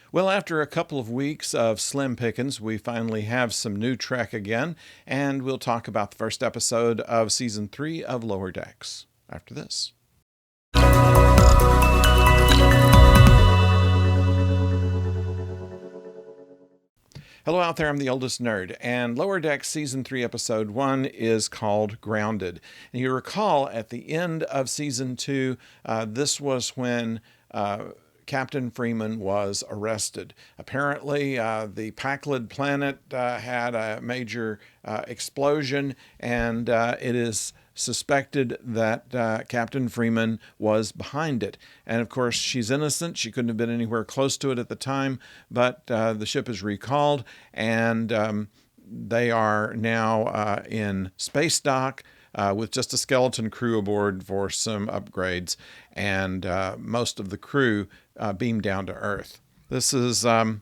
Well, after a couple of weeks of slim pickings, we finally have some new Trek again, and we'll talk about the first episode of Season 3 of Lower Decks after this. Hello out there, I'm the oldest nerd, and Lower Decks Season 3 Episode 1 is called Grounded. And you recall at the end of Season 2, this was when Captain Freeman was arrested. Apparently, the Pakled planet had a major explosion, and it is suspected that Captain Freeman was behind it. And of course, she's innocent. She couldn't have been anywhere close to it at the time, but the ship is recalled, and they are now in space dock with just a skeleton crew aboard for some upgrades, and most of the crew beamed down to Earth. This is one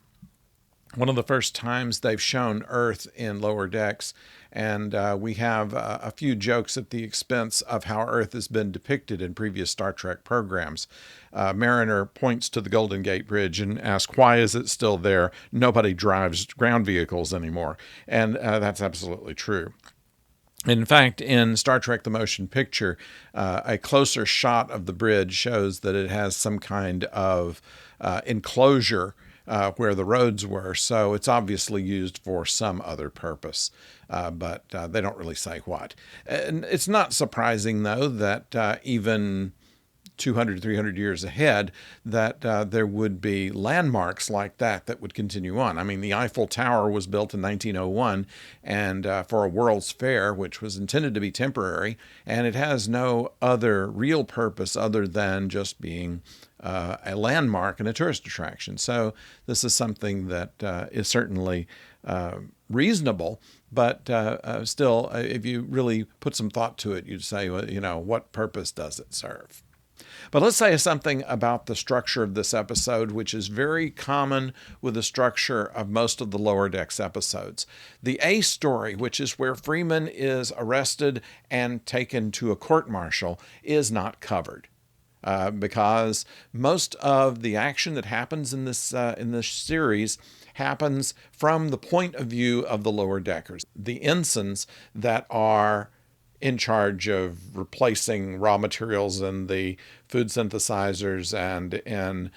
of the first times they've shown Earth in Lower Decks, and we have a few jokes at the expense of how Earth has been depicted in previous Star Trek programs. Mariner points to the Golden Gate Bridge and asks, why is it still there? Nobody drives ground vehicles anymore. And that's absolutely true. In fact, in Star Trek The Motion Picture, a closer shot of the bridge shows that it has some kind of enclosure where the roads were, so it's obviously used for some other purpose, but they don't really say what. And it's not surprising, though, that even 200, 300 years ahead, that there would be landmarks like that would continue on. I mean, the Eiffel Tower was built in 1901 and for a World's Fair, which was intended to be temporary, and it has no other real purpose other than just being a landmark and a tourist attraction. So this is something that is certainly reasonable, but still, if you really put some thought to it, you'd say, well, what purpose does it serve? But let's say something about the structure of this episode, which is very common with the structure of most of the Lower Decks episodes. The A story, which is where Freeman is arrested and taken to a court-martial, is not covered. Because most of the action that happens in this series happens from the point of view of the lower deckers, the ensigns that are in charge of replacing raw materials in the food synthesizers and in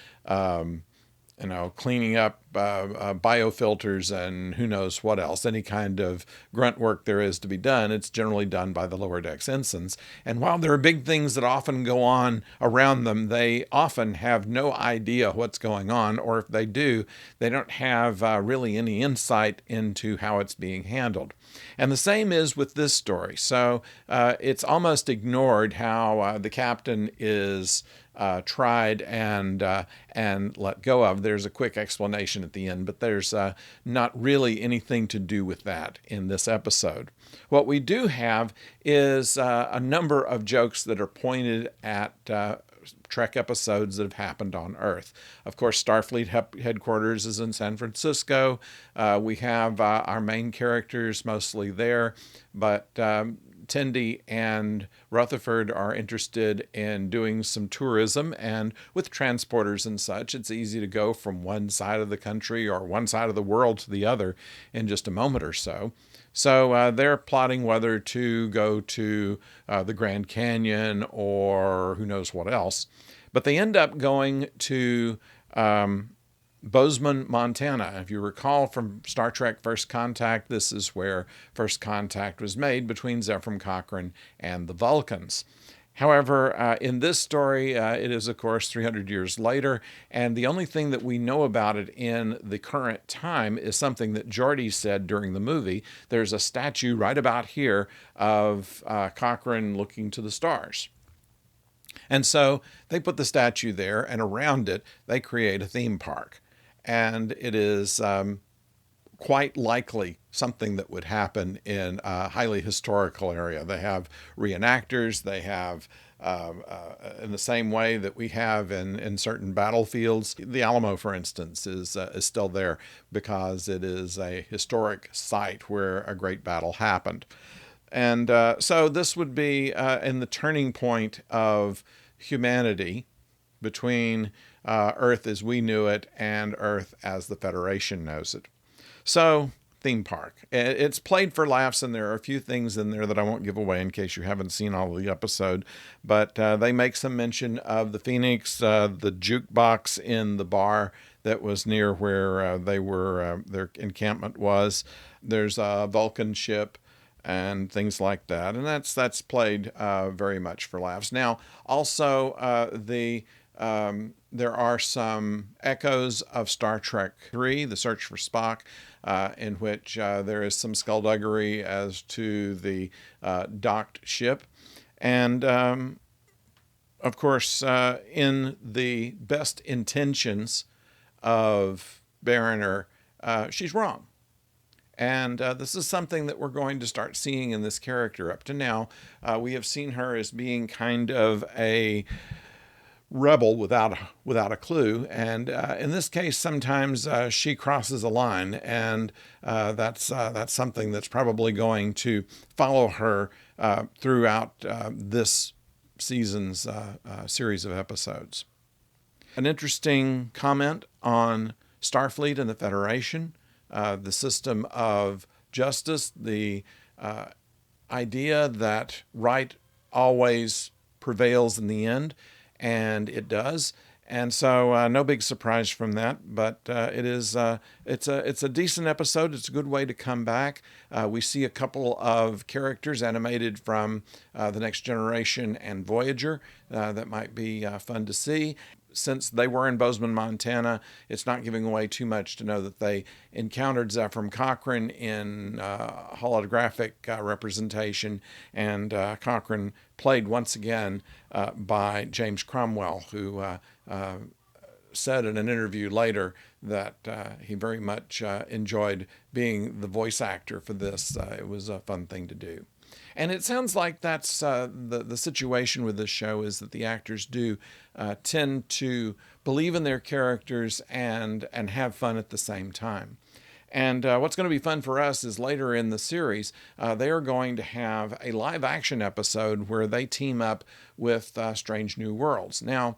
cleaning up biofilters and who knows what else, any kind of grunt work there is to be done. It's generally done by the lower decks ensigns. And while there are big things that often go on around them, they often have no idea what's going on, or if they do, they don't have really any insight into how it's being handled. And the same is with this story. So it's almost ignored how the captain is tried and let go of. There's a quick explanation at the end, but there's not really anything to do with that in this episode. What we do have is a number of jokes that are pointed at Trek episodes that have happened on Earth. Of course, Starfleet headquarters is in San Francisco. We have our main characters mostly there, but Tendi and Rutherford are interested in doing some tourism, and with transporters and such, it's easy to go from one side of the country or one side of the world to the other in just a moment or so. So they're plotting whether to go to the Grand Canyon or who knows what else. But they end up going to Bozeman, Montana. If you recall from Star Trek First Contact, this is where first contact was made between Zefram Cochrane and the Vulcans. However, in this story, it is, of course, 300 years later, and the only thing that we know about it in the current time is something that Geordi said during the movie. There's a statue right about here of Cochrane looking to the stars. And so they put the statue there, and around it, they create a theme park. And it is quite likely something that would happen in a highly historical area. They have reenactors. They have, in the same way that we have in certain battlefields, the Alamo, for instance, is still there because it is a historic site where a great battle happened. And so this would be in the turning point of humanity between Earth as we knew it and Earth as the Federation knows it. So, theme park. It's played for laughs, and there are a few things in there that I won't give away in case you haven't seen all of the episode. But they make some mention of the Phoenix, the jukebox in the bar that was near where their encampment was. There's a Vulcan ship and things like that, and that's played very much for laughs. Now, also there are some echoes of Star Trek III, The Search for Spock, in which there is some skullduggery as to the docked ship. And, of course, in the best intentions of Mariner, she's wrong. And this is something that we're going to start seeing in this character. Up to now, we have seen her as being kind of a rebel without a clue, and in this case, sometimes she crosses a line, and that's something that's probably going to follow her throughout this season's series of episodes. An interesting comment on Starfleet and the Federation, the system of justice, the idea that right always prevails in the end. And it does, and so no big surprise from that. But it's a decent episode. It's a good way to come back. We see a couple of characters animated from The Next Generation and Voyager that might be fun to see. Since they were in Bozeman, Montana, it's not giving away too much to know that they encountered Zephram Cochrane in holographic representation, and Cochrane played once again by James Cromwell, who said in an interview later that he very much enjoyed being the voice actor for this. It was a fun thing to do. And it sounds like that's the situation with this show, is that the actors do tend to believe in their characters and have fun at the same time. And what's going to be fun for us is later in the series, they are going to have a live action episode where they team up with Strange New Worlds. Now,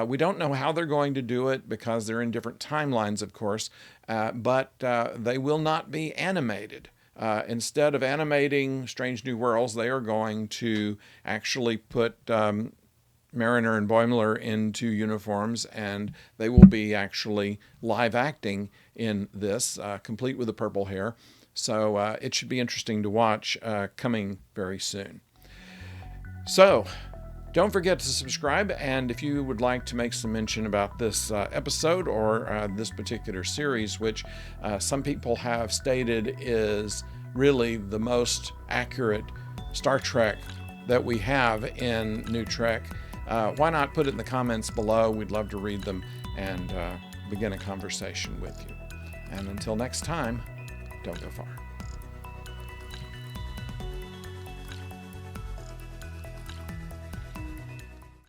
we don't know how they're going to do it because they're in different timelines, of course, but they will not be animated. Instead of animating Strange New Worlds, they are going to actually put Mariner and Boimler into uniforms, and they will be actually live acting in this, complete with the purple hair. So it should be interesting to watch, coming very soon. So don't forget to subscribe, and if you would like to make some mention about this episode or this particular series, which some people have stated is really the most accurate Star Trek that we have in New Trek, why not put it in the comments below? We'd love to read them and begin a conversation with you. And until next time, don't go far.